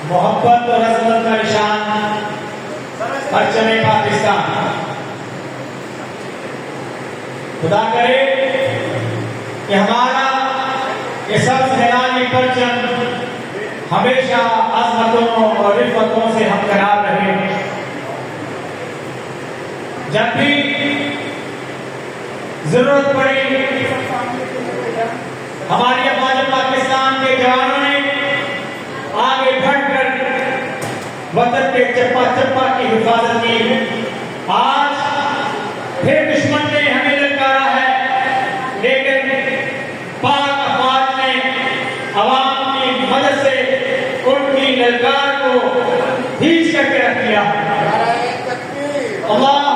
मोहब्बत और अजमत का निशान परचम पाकिस्तान। खुदा करे कि हमारा ये सब सैलानी परचम हमेशा अजमतों और रिफ़तों से हमकरार रहे। जब भी जरूरत पड़ी हमारी अफवाज पाकिस्तान के जवानों ने आगे बढ़कर वतन के चप्पा चप्पा की हिफाजत की। आज फिर दुश्मन ने हमें ललकारा है, लेकिन पाक अफवाज ने अवाम की मदद से उनकी ललकार को भीज करके रख दिया। अल्लाह